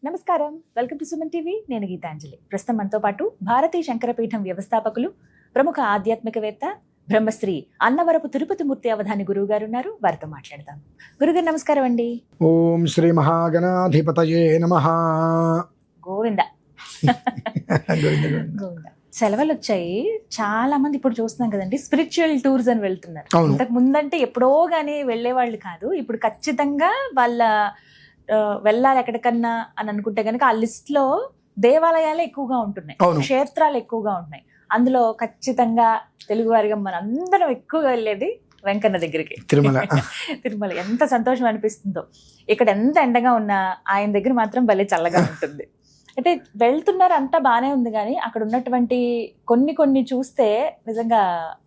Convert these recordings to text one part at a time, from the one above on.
నమస్కారం, welcome to Suman TV. నేను గీతాంజలి. ప్రస్తుతం మనతో పాటు భారతీయ శంకరపీఠం వ్యవస్థాపకులు, ప్రముఖ ఆధ్యాత్మికవేత్త, బ్రహ్మశ్రీ అన్నవరపు తిరుపతి మూర్తి అవధాని గురువు గారు ఉన్నారు. వారితో మాట్లాడదాం. గురుగారు నమస్కారం అండి. ఓం శ్రీ మహాగణాధిపతయే నమః. గోవింద గోవింద. సెలవులు వచ్చాయి, చాలా మంది ఇప్పుడు చూస్తున్నాం కదండి, స్పిరిచువల్ టూర్స్ అని వెళ్తున్నారు. ఇంతకు ముందంటే ఎప్పుడో గానీ వెళ్లేవాళ్ళు కాదు, ఇప్పుడు ఖచ్చితంగా వాళ్ళ వెళ్ళాలి ఎక్కడికన్నా అని అనుకుంటే కనుక ఆ లిస్ట్ లో దేవాలయాలే ఎక్కువగా ఉంటున్నాయి, క్షేత్రాలు ఎక్కువగా ఉంటున్నాయి. అందులో ఖచ్చితంగా తెలుగు వారిగా మన అందరం ఎక్కువగా వెళ్ళేది వెంకన్న దగ్గరికి, తిరుమల. తిరుమల ఎంత సంతోషం అనిపిస్తుందో. ఇక్కడ ఎంత ఎండగా ఉన్నా ఆయన దగ్గర మాత్రం భలే చల్లగా ఉంటుంది. అంటే వెళ్తున్నారు, అంతా బానే ఉంది, కానీ అక్కడ ఉన్నటువంటి కొన్ని చూస్తే నిజంగా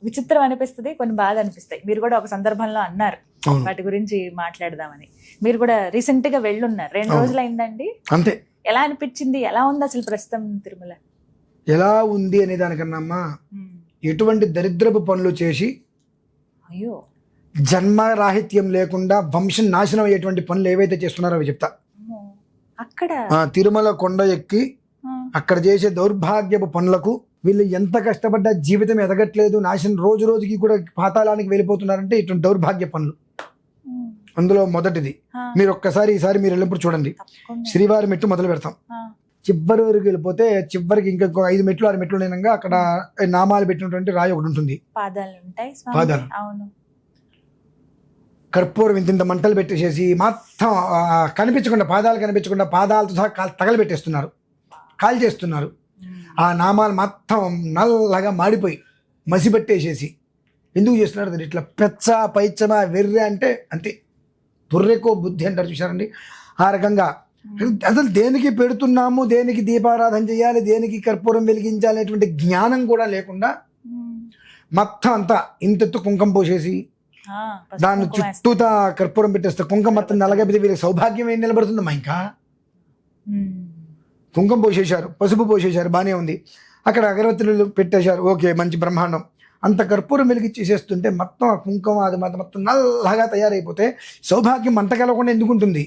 విచిత్రం అనిపిస్తుంది, కొన్ని బాధ అనిపిస్తాయి. మీరు కూడా ఒక సందర్భంలో అన్నారు వాటి గురించి మాట్లాడదామని. మీరు కూడా రీసెంట్ గా వెళ్ళున్నారు, 2 రోజులు అయిందండి. అంతే. ఎలా అనిపించింది? ఎలా ఉంది అసలు ప్రస్తుతం తిరుమల? ఎలా ఉంది అనే దానికన్నా ఎటువంటి దరిద్రపు పనులు చేసి అయ్యో జన్మరాహిత్యం లేకుండా వంశం నాశనం అయ్యేటువంటి పనులు ఏవైతే చేస్తున్నారో అవి చెప్తా. అక్కడ తిరుమల కొండ ఎక్కి అక్కడ చేసే దౌర్భాగ్యపు పనులకు వీళ్ళు ఎంత కష్టపడ్డా జీవితం ఎదగట్లేదు, నాశనం రోజు రోజుకి కూడా పాతాళానికి వెళ్ళిపోతున్నారంటే ఇటువంటి దౌర్భాగ్య పనులు. అందులో మొదటిది, మీరు ఒక్కసారి ఈసారి మీరు వెళ్ళినప్పుడు చూడండి, శ్రీవారి మెట్టు మొదలు పెడతాం, చివరి వరకు వెళ్ళిపోతే చివరికి ఇంకొక 5 మెట్లు 6 మెట్లు లేనంగా అక్కడ నామాలు పెట్టినటువంటి రాయి ఒకటి ఉంటుంది. పాదాలు కర్పూరం ఇంత మంటలు పెట్టేసేసి మొత్తం కనిపించకుండా, పాదాలు కనిపించకుండా పాదాలతో సహా తగలబెట్టేస్తున్నారు, కాల్ చేస్తున్నారు. ఆ నామాలు మొత్తం నల్లగా మాడిపోయి మసిపెట్టేసేసి ఎందుకు చేస్తున్నారు? ఇట్లా పెచ్చ పైచ్చమా వెర్రె అంటే అంతే, బుర్రెకో బుద్ధి అంటారు చూసారండి. ఆ రకంగా అసలు దేనికి పెడుతున్నాము, దేనికి దీపారాధన చేయాలి, దేనికి కర్పూరం వెలిగించాలి అనేటువంటి జ్ఞానం కూడా లేకుండా మొత్తం అంతా ఇంతెత్తు కుంకం పోసేసి దాన్ని చుట్టూతా కర్పూరం పెట్టేస్తే కుంకం మొత్తం నల్లగబితే వీళ్ళకి సౌభాగ్యం ఏం నిలబడుతుందమ్మా? ఇంకా కుంకం పోసేశారు, పసుపు పోసేశారు, బాగానే ఉంది. అక్కడ అగరవత్తులు పెట్టేశారు, ఓకే, మంచి బ్రహ్మాండం. అంత కర్పూరం వెలిగించేసేస్తుంటే మొత్తం ఆ కుంకం అది మొత్తం నల్లగా తయారైపోతే సౌభాగ్యం మంట కలగకుండా ఎందుకుంటుంది?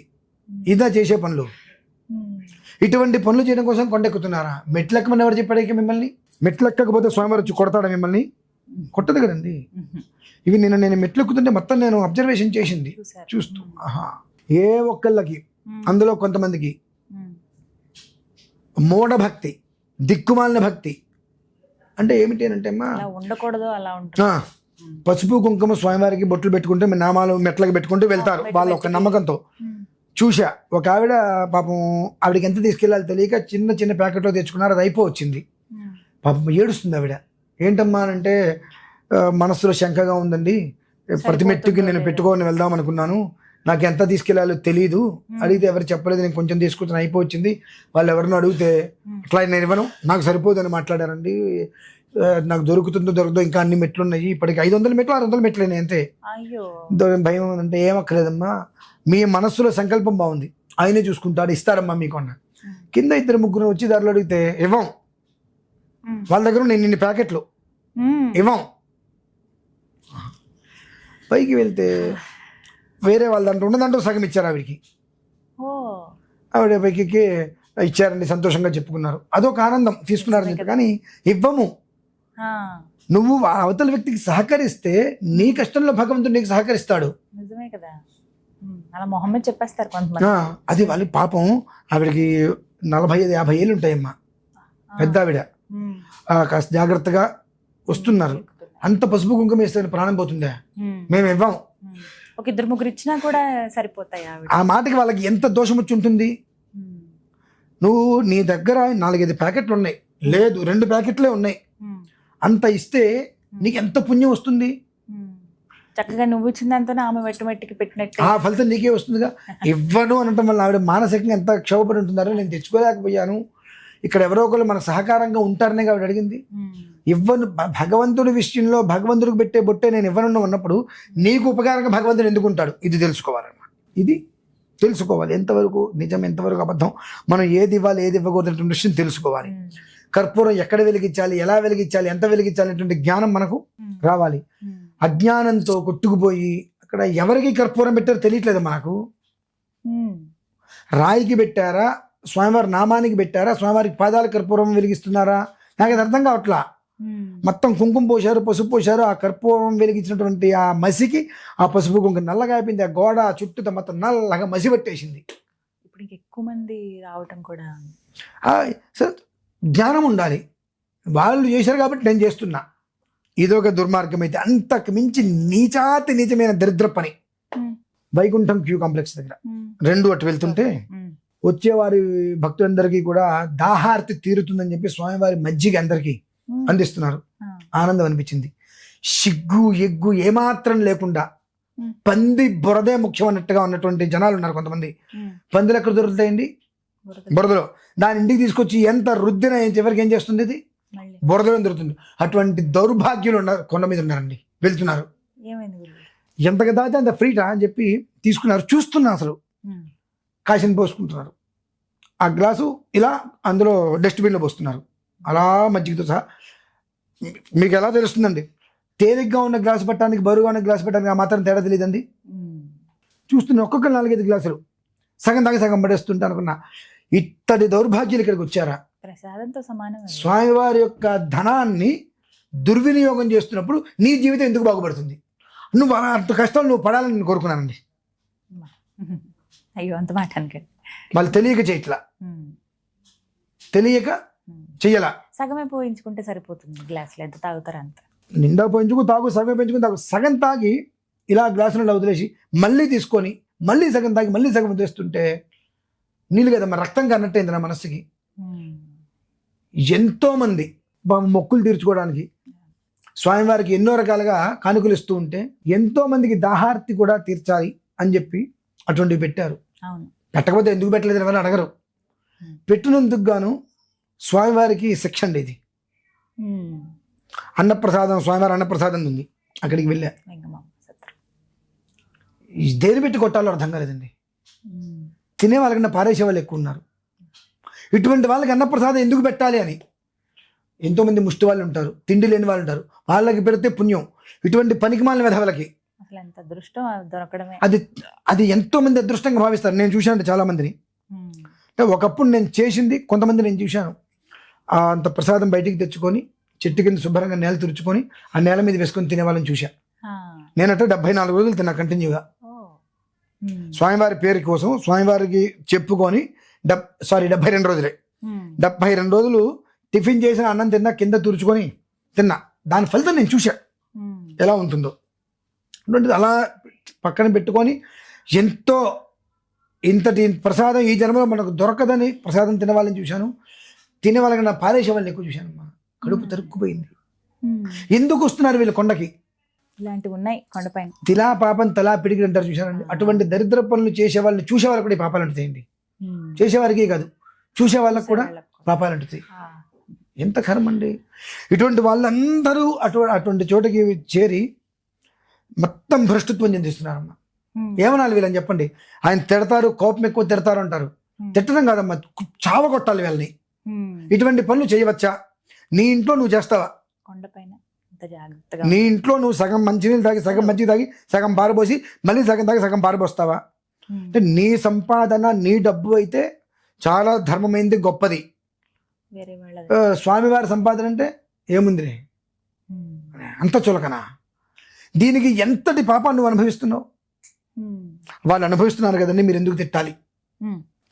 ఇదా చేసే పనులు. ఇటువంటి పనులు చేయడం కోసం కొండెక్కుతున్నారా? మెట్లెక్కమని ఎవరు చెప్పాడు మిమ్మల్ని? మెట్లెక్కకపోతే స్వామివారు వచ్చి కొడతాడా మిమ్మల్ని? కొట్టదు కదండి. ఇవి నేను మెట్లెక్కుతుంటే మొత్తం నేను అబ్జర్వేషన్ చేసింది చూస్తూ, ఆహా, ఏ ఒక్కళ్ళకి అందులో కొంతమందికి మూఢభక్తి, దిక్కుమాలిన భక్తి. అంటే ఏమిటి అంటే అమ్మా, ఉండకూడదు అలా ఉంటుంది. పసుపు కుంకుమ స్వామివారికి బొట్లు పెట్టుకుంటే నామాలు మెట్లకి పెట్టుకుంటూ వెళ్తారు వాళ్ళ ఒక నమ్మకంతో. చూసా ఒక ఆవిడ, పాపం ఆవిడకి ఎంత తీసుకెళ్ళాలి తెలియక చిన్న ప్యాకెట్లో తెచ్చుకున్నారు, అది అయిపోవచ్చింది. పాపం ఏడుస్తుంది ఆవిడ. ఏంటమ్మా అంటే, మనసులో శంకగా ఉందండి, ప్రతి మెట్టుకి నేను పెట్టుకొని వెళ్దాం అనుకున్నాను, నాకు ఎంత తీసుకెళ్లాలో తెలీదు, అడిగితే ఎవరు చెప్పలేదు, నేను కొంచెం తీసుకుంటాను, అయిపోవచ్చింది. వాళ్ళు ఎవరినో అడిగితే అట్లా నేను ఇవ్వను, నాకు సరిపోదు అని మాట్లాడారండి. నాకు దొరకదో ఇంకా అన్ని మెట్లు ఉన్నాయి, ఇప్పటికి 500 మెట్లు 600 మెట్లు అయినాయి అంతే. భయం అంటే ఏమక్కర్లేదమ్మా, మీ మనస్సులో సంకల్పం బాగుంది, ఆయనే చూసుకుంటాడు, ఇస్తారమ్మా మీకు అన్న. కింద 2 ముగ్గురు వచ్చి దారిలో అడిగితే ఇవ్వం, వాళ్ళ దగ్గర నేను ఇన్ని ప్యాకెట్లు ఇవ్వం. పైకి వెళ్తే వేరే వాళ్ళ దాంట్లో ఉన్నదంటూ సగం ఇచ్చారు ఆవిడికి. ఆవిడ పైకి ఇచ్చారండి, సంతోషంగా చెప్పుకున్నారు, అదొక ఆనందం, తీసుకున్నారని చెప్పి. కానీ ఇవ్వము. నువ్వు అవతల వ్యక్తికి సహకరిస్తే నీ కష్టంలో భగవంతుడు నీకు సహకరిస్తాడు. నిజమే కదా, అలా మొహమ్మద్ చెప్పేస్తారు కొంతమంది. అది వాళ్ళు పాపం ఆవిడకి 45-50 ఏళ్ళు ఉంటాయమ్మా, పెద్ద ఆవిడ. కాస్త జాగ్రత్తగా వస్తున్నారు, అంత పసుపు కుంకుమ వేస్తే ప్రాణం పోతుందా? మేము ఇవ్వం. ఒక 2-3 ఇచ్చినా కూడా సరిపోతాయి. ఆ మాటకి వాళ్ళకి ఎంత దోషం వచ్చి ఉంటుంది? నువ్వు నీ దగ్గర 4-5 ప్యాకెట్లు ఉన్నాయి, లేదు 2 ప్యాకెట్లే ఉన్నాయి, అంత ఇస్తే నీకు ఎంత పుణ్యం వస్తుంది? చక్కగా నువ్వు ఇచ్చిన దాంతో ఆమె మెట్టుకి పెట్టినట్టు ఆ ఫలితం నీకే వస్తుందిగా. ఇవ్వను అనటం వల్ల ఆవిడ మానసికంగా ఎంత క్షోభపడి ఉంటున్నారో, నేను తెచ్చుకోలేకపోయాను, ఇక్కడ ఎవరో ఒకరు మన సహకారంగా ఉంటారనే ఆవిడ అడిగింది. ఇవ్వను, భగవంతుడి విషయంలో భగవంతుడికి పెట్టే బొట్టే నేను ఇవ్వను ఉన్నప్పుడు నీకు ఉపకారంగా భగవంతుడు ఎందుకు ఉంటాడు? ఇది తెలుసుకోవాలన్నమాట. ఇది తెలుసుకోవాలి, ఎంతవరకు నిజం ఎంతవరకు అబద్ధం, మనం ఏది ఇవ్వాలి ఏది ఇవ్వకూడదు విషయం తెలుసుకోవాలి. కర్పూరం ఎక్కడ వెలిగించాలి, ఎలా వెలిగించాలి, ఎంత వెలిగించాలి అనేటువంటి జ్ఞానం మనకు రావాలి. అజ్ఞానంతో కొట్టుకుపోయి అక్కడ ఎవరికి కర్పూరం పెట్టారో తెలియట్లేదు మనకు. రాయికి పెట్టారా, స్వామివారి నామానికి పెట్టారా, స్వామివారికి పాదాల కర్పూరం వెలిగిస్తున్నారా, నాకు అది అర్థం కావట్లా. మొత్తం కుంకుమ పోశారు, పసుపు పోశారు, ఆ కర్పూరం వెలిగించినటువంటి ఆ మసికి ఆ పసుపు కుంకుమ నల్లగా అయిపోయింది, ఆ గోడ చుట్టూ మొత్తం నల్లగా మసి పట్టేసింది. ఇప్పుడు ఎక్కువ మంది రావటం కూడా సరే జ్ఞానం ఉండాలి, వాళ్ళు చేశారు కాబట్టి నేను చేస్తున్నా, ఇదొక దుర్మార్గం. అయితే అంతకు మించి నీచమైన దరిద్ర పని వైకుంఠం క్యూ కాంప్లెక్స్ దగ్గర 2 అటు వెళ్తుంటే వచ్చేవారి భక్తులందరికీ కూడా దాహార్తి తీరుతుందని చెప్పి స్వామివారి మజ్జిగ అందరికీ అందిస్తున్నారు. ఆనందం అనిపించింది. సిగ్గు ఎగ్గు ఏమాత్రం లేకుండా పంది బురదే ముఖ్యం అన్నట్టుగా ఉన్నటువంటి జనాలు ఉన్నారు. కొంతమంది పందులు ఎక్కడ దొరుకుతాయండి? బురదలో. దాని ఇంటికి తీసుకొచ్చి ఎంత రుద్దిన చివరికి ఏం చేస్తుంది? ఇది బురదలో దొరుకుతుంది. అటువంటి దౌర్భాగ్యులు ఉన్నారు, కొండ మీద ఉన్నారండి, వెళ్తున్నారు. ఎంతగా దాతే అంత ఫ్రీటా అని చెప్పి తీసుకున్నారు. చూస్తున్నా అసలు కాసిన పోసుకుంటున్నారు. ఆ గ్లాసు ఇలా అందులో డస్ట్బిన్లో పోస్తున్నారు, అలా మజ్జిగతో సహా. మీకు ఎలా తెలుస్తుందండి? తేలిగ్గా ఉన్న గ్లాసు పట్టడానికి, బరువుగా ఉన్న గ్లాసు పట్టడానికి ఆ మాత్రం తేడా తెలియదండి. చూస్తున్నా ఒక్కొక్కరు 4-5 గ్లాసులు సగం తాగి సగం పడేస్తుంటే అనుకున్నా, ఇత్తడి దౌర్భాగ్యులు ఇక్కడికి వచ్చారా? ప్రసాదంతో సమానం. స్వామివారి యొక్క ధనాన్ని దుర్వినియోగం చేస్తున్నప్పుడు నీ జీవితం ఎందుకు బాగుపడుతుంది? నువ్వు అంత కష్టాలు నువ్వు పడాలని నేను కోరుకున్నానండి. అయ్యో అంత మాట అనుకోండి. వాళ్ళు తెలియక చేయట్లా, తెలియక చెయ్యాల. సగమే పోయించుకుంటే సరిపోతుంది, గ్లాసులు ఎంత తాగుతారు అంత. నిండా పోయించుకు తాగు, సగమే పెంచుకుని తాగు. సగం తాగి ఇలా గ్లాసులలో వదిలేసి మళ్ళీ తీసుకొని మళ్ళీ సగం తాగి మళ్ళీ సగం వదిలేస్తుంటే నీళ్ళు కదా మరి రక్తం కన్నట్టయింది నా మనస్సుకి. ఎంతో మంది మొక్కులు తీర్చుకోవడానికి స్వామివారికి ఎన్నో రకాలుగా కానుకలు ఇస్తూ ఉంటే ఎంతో మందికి దాహార్తి కూడా తీర్చాలి అని చెప్పి అటువంటివి పెట్టారు. పెట్టకపోతే ఎందుకు పెట్టలేదు అని అడగరు. పెట్టినందుకు గాను స్వామివారికి శిక్ష అండి ఇది. అన్నప్రసాదం, స్వామివారి అన్నప్రసాదం ఉంది, అక్కడికి వెళ్ళా. దేని పెట్టి కొట్టాలో అర్థం కాలేదండి. తినే వాళ్ళకన్నా పారేసే వాళ్ళు ఎక్కువ ఉన్నారు. ఇటువంటి వాళ్ళకి అన్నప్రసాదం ఎందుకు పెట్టాలి అని ఎంతోమంది ముష్టి వాళ్ళు ఉంటారు, తిండి లేని వాళ్ళు ఉంటారు, వాళ్ళకి పెడితే పుణ్యం. ఇటువంటి పనికిమాలిన వెధవలకి అది ఎంతో మంది అదృష్టంగా భావిస్తారు. నేను చూశాను చాలా మందిని. అంటే ఒకప్పుడు నేను చేసింది కొంతమంది నేను చూశాను. అంత ప్రసాదం బయటికి తెచ్చుకొని చెట్టు కింద శుభ్రంగా నేల తుడుచుకొని ఆ నేల మీద వేసుకొని తినే వాళ్ళని చూశా. నేనట 74 రోజులు తిన్నా కంటిన్యూగా. స్వామివారి పేరు కోసం స్వామివారికి చెప్పుకొని 72 రోజులే. 72 రోజులు టిఫిన్ చేసిన అన్నం తిన్నా, కింద తుడుచుకొని తిన్నా. దాని ఫలితం నేను చూశా ఎలా ఉంటుందో. అలా పక్కన పెట్టుకొని ఎంతో ఇంతటి ప్రసాదం ఈ జన్మలో మనకు దొరకదని ప్రసాదం తినే వాళ్ళని చూశాను. తినే వాళ్ళకన్నా పారేసే వాళ్ళని ఎక్కువ చూశాను. అమ్మా కడుపు తరుక్కుపోయింది. ఎందుకు వస్తున్నారు వీళ్ళు కొండకి? ఇలాంటివి ఉన్నాయి కొండపైన. తిలా పాపం తలా పిడికి అంటారు, చూశానండి. అటువంటి దరిద్ర పనులు చేసే వాళ్ళని చూసే వాళ్ళకి కూడా పాపాలు అంటుతాయండి. చేసేవారికి కాదు, చూసే వాళ్ళకి కూడా పాపాలు అంటుతాయి. ఎంత కర్మ అండి. ఇటువంటి వాళ్ళందరూ అటువంటి చోటకి చేరి మొత్తం భ్రష్టత్వం చెందిస్తున్నారమ్మ. ఏమనాలి వీళ్ళని చెప్పండి? ఆయన తిడతారు, కోపం ఎక్కువ తిడతారు అంటారు. తిట్టడం కాదమ్మా, చావగొట్టాలి వీళ్ళని. ఇటువంటి పనులు చేయవచ్చా? నీ ఇంట్లో నువ్వు చేస్తావా? కొండపైన నీ ఇంట్లో నువ్వు సగం మంచినీళ్ళు తాగి సగం మజ్జిగ తాగి సగం పారబోసి మళ్ళీ సగం తాగి సగం పారబోస్తావా? అంటే నీ సంపాదన, నీ డబ్బు అయితే చాలా ధర్మమైంది, గొప్పది. స్వామివారి సంపాదన అంటే ఏముంది? అంత చులకనా? దీనికి ఎంతటి పాపాన్ని నువ్వు అనుభవిస్తున్నావు? వాళ్ళు అనుభవిస్తున్నారు కదండి, మీరు ఎందుకు తిట్టాలి?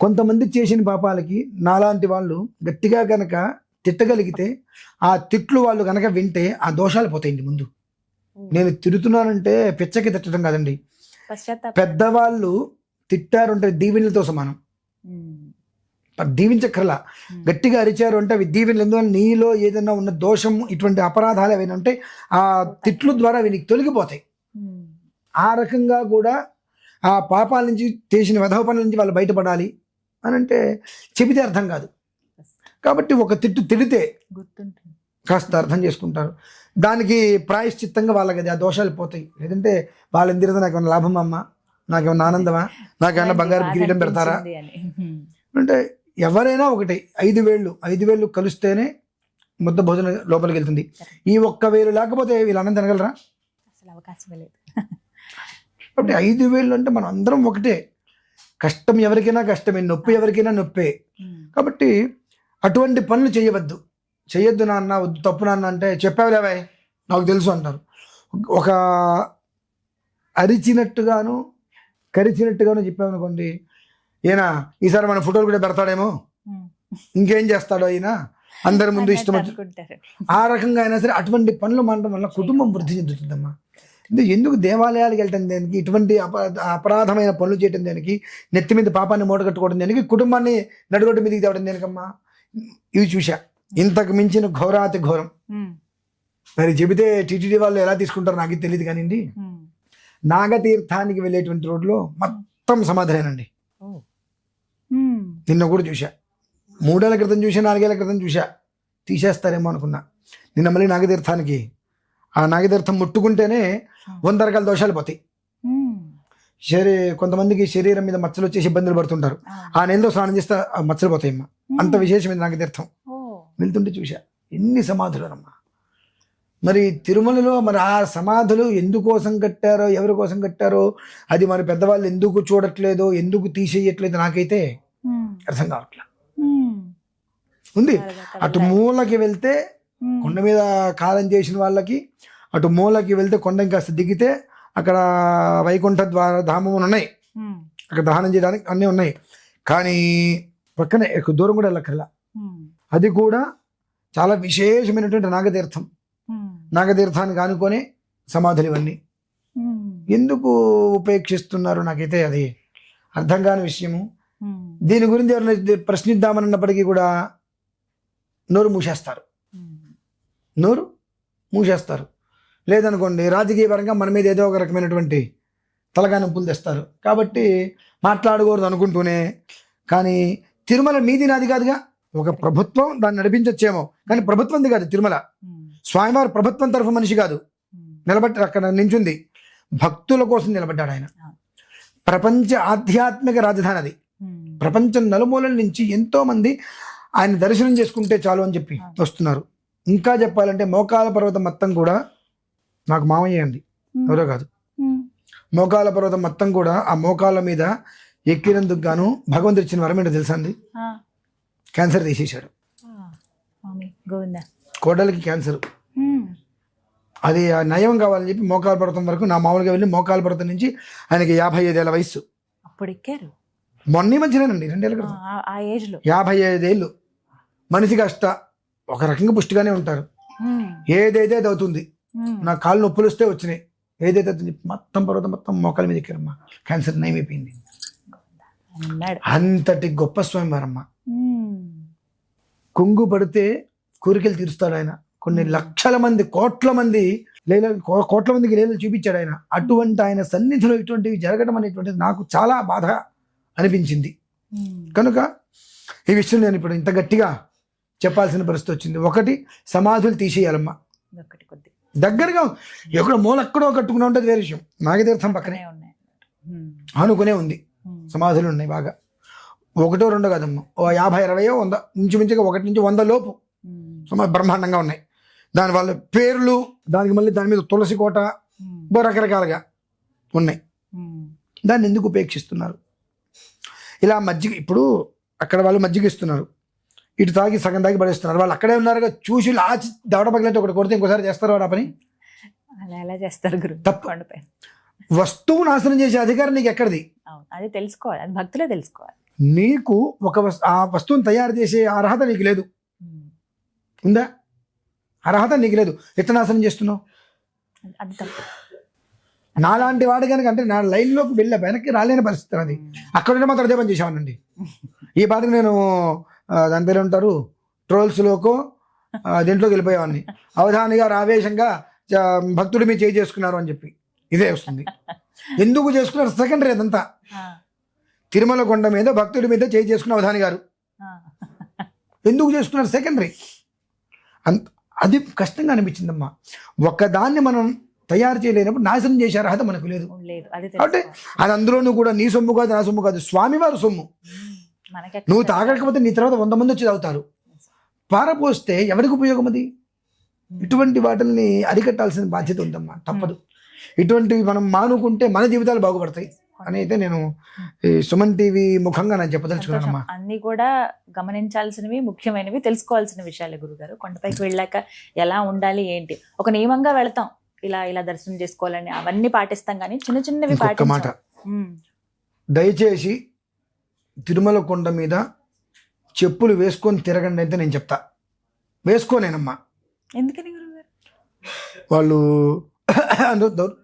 కొంతమంది చేసిన పాపాలకి నాలాంటి వాళ్ళు గట్టిగా గనక తిట్టగలిగితే ఆ తిట్లు వాళ్ళు గనక వింటే ఆ దోషాలు పోతాయండి. ముందు నేను తిడుతున్నానంటే పిచ్చకి తిట్టడం కాదండి. పెద్దవాళ్ళు తిట్టారు అంటే దీవెనలతో సమానం. దీవించక్కర్లా, గట్టిగా అరిచారు అంటే అవి దీవెనలు. ఎందువల్ల నీలో ఏదైనా ఉన్న దోషం, ఇటువంటి అపరాధాలు ఏవైనా ఉంటే ఆ తిట్లు ద్వారా అవి నీకు తొలగిపోతాయి. ఆ రకంగా కూడా ఆ పాపాల నుంచి, చేసిన వెధవ పనుల నుంచి వాళ్ళు బయటపడాలి అని అంటే చెబితే అర్థం కాదు. కాబట్టి ఒక తిట్టు తిడితే కాస్త అర్థం చేసుకుంటారు. దానికి ప్రాయశ్చిత్తంగా వాళ్ళకి అది ఆ దోషాలు పోతాయి. లేదంటే వాళ్ళని తిరిగితే నాకేమైనా లాభం అమ్మా, నాకేమైనా ఆనందమా, నాకేమైనా బంగారు కిరీటం పెడతారా అంటే ఎవరైనా ఒకటి 5 వేళ్ళు కలిస్తేనే ముద్ద భోజనం లోపలికి వెళ్తుంది. ఈ 1 వేలు లేకపోతే వీళ్ళు అన్నం తినగలరా? అసలు అవకాశమే లేదు. కాబట్టి 5 వేలు అంటే మనం అందరం ఒకటే. కష్టం ఎవరికైనా కష్టమే, నొప్పి ఎవరికైనా నొప్పే. కాబట్టి అటువంటి పనులు చేయొద్దు నాన్న, వద్దు తప్పు నాన్న అంటే చెప్పావులేవా నాకు తెలుసు అంటారు. ఒక అరిచినట్టుగాను కరిచినట్టుగాను చెప్పామనుకోండి, ఈయన ఈసారి మన ఫోటోలు కూడా పెడతాడేమో, ఇంకేం చేస్తాడో ఈయన, అందరి ముందు ఇష్టం ఆ రకంగా అయినా సరే అటువంటి పనులు మనడం వల్ల కుటుంబం వృద్ధి చెందుతుందమ్మా. ఎందుకు దేవాలయాలకు వెళ్ళటం దేనికి, ఇటువంటి అపరాధమైన పనులు చేయటం దేనికి, నెత్తి మీద పాపాన్ని మూట కట్టుకోవడం దేనికి, కుటుంబాన్ని నడుగొడ్డు మీదకి తేవడం దేనికమ్మా? ఇవి చూసా. ఇంతకు మించిన ఘోరాతి ఘోరం. మరి చెబితే టీటీడీ వాళ్ళు ఎలా తీసుకుంటారో నాకు తెలియదు కానివ్వండి, నాగతీర్థానికి వెళ్ళేటువంటి రోడ్లో మొత్తం సమాధులేనండి. నిన్న కూడా చూసా, 3 ఏళ్ల క్రితం చూసా, 4 ఏళ్ల క్రితం చూసా. తీసేస్తారేమో అనుకున్నా. నిన్న మళ్ళీ నాగతీర్థానికి, ఆ నాగతీర్థం ముట్టుకుంటేనే 100 రకాల దోషాలు పోతాయి. కొంతమందికి శరీరం మీద మచ్చలు వచ్చేసి ఇబ్బందులు పడుతుంటారు. ఆ నెలలో స్నానం చేస్తే మచ్చలు పోతాయమ్మా. అంత విశేషమైన నాగతీర్థం. వెళ్తుంటే చూసా ఎన్ని సమాధులు అమ్మా. మరి తిరుమలలో మరి ఆ సమాధులు ఎందుకోసం కట్టారో, ఎవరి కోసం కట్టారో, అది మరి పెద్దవాళ్ళు ఎందుకు చూడట్లేదో, ఎందుకు తీసేయట్లేదు నాకైతే అర్థం కావట్లేదు. ఉంది అటు మూలకి వెళ్తే కొండ మీద కాలం చేసిన వాళ్ళకి, అటు మూలకి వెళ్తే కొండ ఇంకాస్త దిగితే అక్కడ వైకుంఠ ధామం ఉన్నాయి, అక్కడ దహనం చేయడానికి అన్నీ ఉన్నాయి. కానీ పక్కనే ఎక్కువ దూరం కూడా వెళ్ళక్కర్లా. అది కూడా చాలా విశేషమైనటువంటి నాగతీర్థం. నాగతీర్థానికి ఆనుకొని సమాధులు ఇవన్నీ ఎందుకు ఉపేక్షిస్తున్నారు నాకైతే అది అర్థం కాని విషయము. దీని గురించి ఎవరైనా ప్రశ్నిద్దామన్నప్పటికీ కూడా నోరు మూసేస్తారు. లేదనుకోండి రాజకీయ పరంగా మన మీద ఏదో ఒక రకమైనటువంటి తలకాయ నొప్పులు తెస్తారు. కాబట్టి మాట్లాడకూడదు అనుకుంటూనే, కానీ తిరుమల మీది నాది కాదుగా, ఒక ప్రభుత్వం దాన్ని నడిపించచ్చేమో, కానీ ప్రభుత్వంది కాదు తిరుమల. స్వామివారు ప్రభుత్వం తరఫు మనిషి కాదు, నిలబట్టి అక్కడ నించుంది భక్తుల కోసం నిలబడ్డాడు ఆయన. ప్రపంచ ఆధ్యాత్మిక రాజధాని అది. ప్రపంచం నలుమూలల నుంచి ఎంతో మంది ఆయన దర్శనం చేసుకుంటే చాలు అని చెప్పి వస్తున్నారు. ఇంకా చెప్పాలంటే మోకాల పర్వతం మొత్తం కూడా నాకు మామయ్య అండి, ఎవరో కాదు. మోకాల పర్వతం మొత్తం కూడా ఆ మోకాల మీద ఎక్కినందుకు గాను భగవంతుడు ఇచ్చిన వరం ఏంటో తెలుసా అండి? క్యాన్సర్ తీసేశాడు. కోడలికి క్యాన్సర్, అది నయం కావాలని చెప్పి మోకాల పర్వతం వరకు, నా మామూలుగా వెళ్ళి మోకాల పర్వతం నుంచి ఆయనకి 55 ఏళ్ల వయస్సు. అప్పుడు ఎక్కారు మొన్న మధ్యనేనండి, 2 ఏళ్ళ క్రితం. 55 ఏళ్ళు మనిషికి ఒక రకంగా పుష్టిగానే ఉంటారు. ఏదైతే అది అవుతుంది. నా కాళ్ళు నొప్పులు వస్తే వచ్చినాయి, ఏదైతే అవుతుంది మొత్తం పర్వతం మొత్తం మోకాల మీద ఎక్కారమ్మా. క్యాన్సర్ నయమైపోయింది. అంతటి గొప్ప స్వామివారమ్మ. కొంగు పడితే కోరికలు తీరుస్తాడు ఆయన. కొన్ని లక్షల మంది, కోట్ల మందికి లీలలు చూపించాడు ఆయన. అటువంటి ఆయన సన్నిధిలో ఇటువంటివి జరగడం అనేటువంటిది నాకు చాలా బాధ అనిపించింది. కనుక ఈ విషయం నేను ఇప్పుడు ఇంత గట్టిగా చెప్పాల్సిన పరిస్థితి వచ్చింది. ఒకటి, సమాధులు తీసేయాలమ్మా. దగ్గరగా ఎక్కడో మూలెక్కడో కట్టుకుని ఉంటుంది వేరే విషయం. నాగతీర్థం పక్కనే ఆనుకునే ఉంది, సమాధులు ఉన్నాయి బాగా. 1, 2 కాదమ్మా, 50, 60, 100, ఇంచుమించుగా 1 నుంచి 100 లోపు బ్రహ్మాండంగా ఉన్నాయి. దాని వాళ్ళ పేర్లు, దానికి మళ్ళీ దాని మీద తులసి కోట, రకరకాలుగా ఉన్నాయి. దాన్ని ఎందుకు ఉపేక్షిస్తున్నారు? ఇలా మజ్జిగ, ఇప్పుడు అక్కడ వాళ్ళు మజ్జిగ ఇస్తున్నారు, ఇటు తాగి సగం తాగి పడేస్తున్నారు. వాళ్ళు అక్కడే ఉన్నారుగా, చూసి ఆచి దవడ పగిలితే ఒకటి కొడితే ఇంకోసారి చేస్తారు ఆ పని. అలా చేస్తారు గురు. తప్పు. వస్తువు నాశనం చేసే అధికారం నీకు ఎక్కడిది? అది తెలుసుకోవాలి, అది భక్తులే తెలుసుకోవాలి. నీకు ఆ వస్తువుని తయారు చేసే అర్హత నీకు లేదు. ఉందా? అర్హత నీకు లేదు. ఎట్లా నాశనం చేస్తున్నావు? అది తప్పు. నాలాంటి వాడు కనుక, అంటే నా లైన్లోకి వెళ్ళే వెనక్కి రాలేని పరిస్థితి అది. అక్కడ మాత్రం అదే పని చేసామనండి. ఈ పాటికి నేను దాని పేరు ఉంటారు ట్రోల్స్లోకో దీంట్లోకి వెళ్ళిపోయేవాడిని. అవధాని గారు ఆవేశంగా భక్తుడు మీరు చేసుకున్నారు అని చెప్పి ఇదే వస్తుంది. ఎందుకు చేసుకున్నారు సెకండరీ అదంతా. తిరుమల కొండ మీద భక్తుడి మీద చేసుకున్న అవధాని గారు ఎందుకు చేసుకున్నారు సెకండరీ. అది కష్టంగా అనిపించిందమ్మా. ఒకదాన్ని మనం తయారు చేయలేనప్పుడు నాశనం చేసే అర్హత మనకు లేదు. అంటే అది అందులోనూ కూడా నీ సొమ్ము కాదు, నా సొమ్ము కాదు, స్వామివారి సొమ్ము. నువ్వు తాగకపోతే నీ తర్వాత 100 మంది వచ్చి తాగుతారు. పారపోస్తే ఎవరికి ఉపయోగం అది? ఇటువంటి వాటిని అరికట్టాల్సిన బాధ్యత ఉందమ్మా. తప్పదు. ఇటువంటివి మనం మానుకుంటే మన జీవితాలు బాగుపడతాయి. అని అయితే నేను ఈ సుమన్ టీవీ ముఖంగా నేను చెప్పదలుచుకున్నానమ్మా. అన్ని కూడా గమనించాల్సినవి, ముఖ్యమైనవి, తెలుసుకోవాల్సిన విషయాలే గురుగారు. కొండపైకి వెళ్ళాక ఎలా ఉండాలి ఏంటి, ఒక నియమంగా వెళతాం, ఇలా ఇలా దర్శనం చేసుకోవాలని అవన్నీ పాటిస్తాం, కానీ చిన్న చిన్నవి ఇంకొక మాట, దయచేసి తిరుమల కొండ మీద చెప్పులు వేసుకొని తిరగండి అయితే నేను చెప్తా. వేసుకోనేనమ్మా. ఎందుకని గురుగారు? వాళ్ళు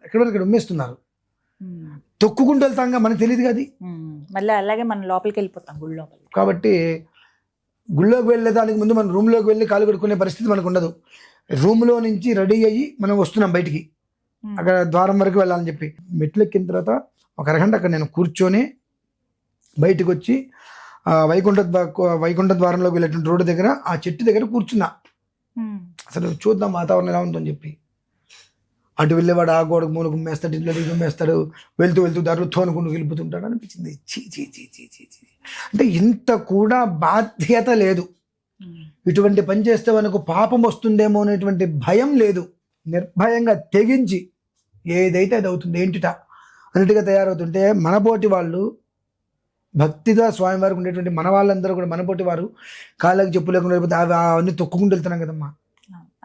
ఎక్కడ ఇక్కడ ఉమ్మేస్తున్నారు, తొక్కుకుంటూ వెళ్తాంగా, మనకు తెలియదు కదా. మళ్ళీ అలాగే మనం లోపలికి వెళ్ళిపోతాం గుడి లోపల. కాబట్టి గుళ్ళోకి వెళ్ళేదానికి ముందు మనం రూమ్లోకి వెళ్ళి కాలు కడుక్కునే పరిస్థితి మనకు ఉండదు. రూమ్లో నుంచి రెడీ అయ్యి మనం వస్తున్నాం బయటికి, అక్కడ ద్వారం వరకు వెళ్ళాలని చెప్పి. మెట్లు ఎక్కిన తర్వాత ఒక అరగంట అక్కడ నేను కూర్చొని బయటకు వచ్చి వైకుంఠ ద్వారంలోకి వెళ్ళేటువంటి రోడ్డు దగ్గర ఆ చెట్టు దగ్గర కూర్చున్నా. అసలు చూద్దాం వాతావరణం ఎలా ఉందని చెప్పి. అటు వెళ్ళేవాడు ఆ గోడకు మూల గుమ్మేస్తాడు, ఇట్లా గుమ్మేస్తాడు, వెళ్తూ వెళ్తూ దారిలో తోనుకుంటూ వెళ్ళిపోతుంటాడు అనిపించింది. చీ చీ చీ చీ చీ చీ. అంటే ఇంత కూడా బాధ్యత లేదు. ఇటువంటి పని చేస్తే మనకు పాపం వస్తుందేమో అనేటువంటి భయం లేదు. నిర్భయంగా తెగించి ఏదైతే అది అవుతుంది ఏంటిట అన్నట్టుగా తయారవుతుంటే, మనపోటి వాళ్ళు భక్తిగా స్వామివారికి ఉండేటువంటి మన వాళ్ళందరూ కూడా మనపోటి వారు కాళ్ళకి చెప్పు లేకుండా లేకపోతే అవన్నీ తొక్కుకుంటూ వెళ్తున్నాం కదమ్మా.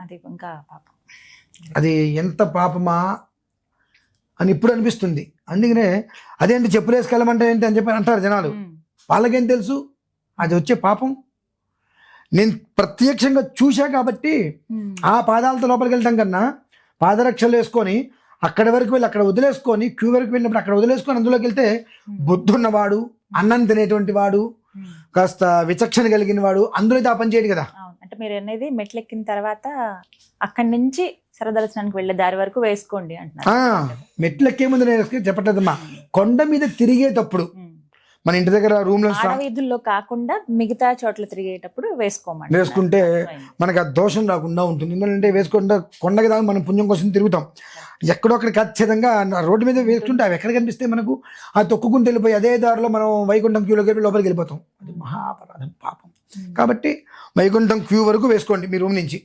అది ఇంకా పాపం, అది ఎంత పాపమా అని ఇప్పుడు అనిపిస్తుంది. అందుకనే అదేంటి చెప్పులు వేసుకెళ్ళమంటే ఏంటి అని చెప్పి అంటారు జనాలు. వాళ్ళకేం తెలుసు అది వచ్చే పాపం. నేను ప్రత్యక్షంగా చూశా కాబట్టి ఆ పాదాలతో లోపలికి వెళ్ళటం కన్నా పాదరక్షలు వేసుకొని అక్కడి వరకు వెళ్ళి అక్కడ వదిలేసుకొని క్యూ వరకు వెళ్ళినప్పుడు అక్కడ వదిలేసుకొని అందులోకి వెళ్తే బుద్ధున్నవాడు, అన్నం తినేటువంటి వాడు, కాస్త విచక్షణ కలిగిన వాడు అందులో అయితే ఆ పని చేయడు కదా. అంటే మీరు అనేది మెట్లెక్కిన తర్వాత అక్కడి నుంచి సరదర్శనానికి వెళ్ళే దారి వరకు వేసుకోండి అంటున్నారు. మెట్లెక్కే ముందు నేను చెప్పట్లేదమ్మా, కొండ మీద తిరిగేటప్పుడు మన ఇంటి దగ్గర రూమ్ లో వీధుల్లో కాకుండా మిగతా చోట్ల తిరిగేటప్పుడు వేసుకోమండి. వేసుకుంటే మనకు ఆ దోషం రాకుండా ఉంటుంది. ఎందుకంటే వేసుకుంటే కొండకి దాకా మనం పుణ్యం కోసం తిరుగుతాం. ఎక్కడో అక్కడ ఖచ్చితంగా రోడ్డు మీద వేసుకుంటే అవి ఎక్కడ కనిపిస్తే మనకు ఆ తొక్కుకుంటూ వెళ్ళిపోయి అదే దారిలో మనం వైకుంఠం క్యూలోకి వెళ్ళి లోపలికి వెళ్ళిపోతాం. అది మహాపరాధం, పాపం. కాబట్టి వైకుంఠం క్యూ వరకు వేసుకోండి మీ రూమ్ నుంచి,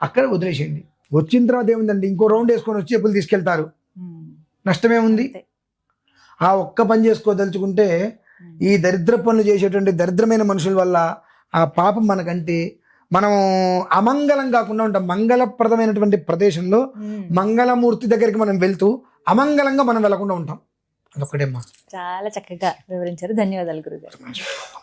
అక్కడ వదిలేసేయండి. వచ్చిన తర్వాత ఏముందండి, ఇంకో రౌండ్ వేసుకొని వచ్చి చెప్పులు తీసుకెళ్తారు, నష్టమేముంది? ఆ ఒక్క పని చేసుకోదలుచుకుంటే ఈ దరిద్ర పనులు చేసేటువంటి దరిద్రమైన మనుషుల వల్ల ఆ పాపం మనకంటే మనం అమంగళం కాకుండా ఉంటాం. మంగళప్రదమైనటువంటి ప్రదేశంలో మంగళమూర్తి దగ్గరికి మనం వెళ్తూ అమంగళంగా మనం వెళ్లకుండా ఉంటాం. అదొక్కటేమ్మా. చాలా చక్కగా వివరించారు. ధన్యవాదాలు గురుగారు.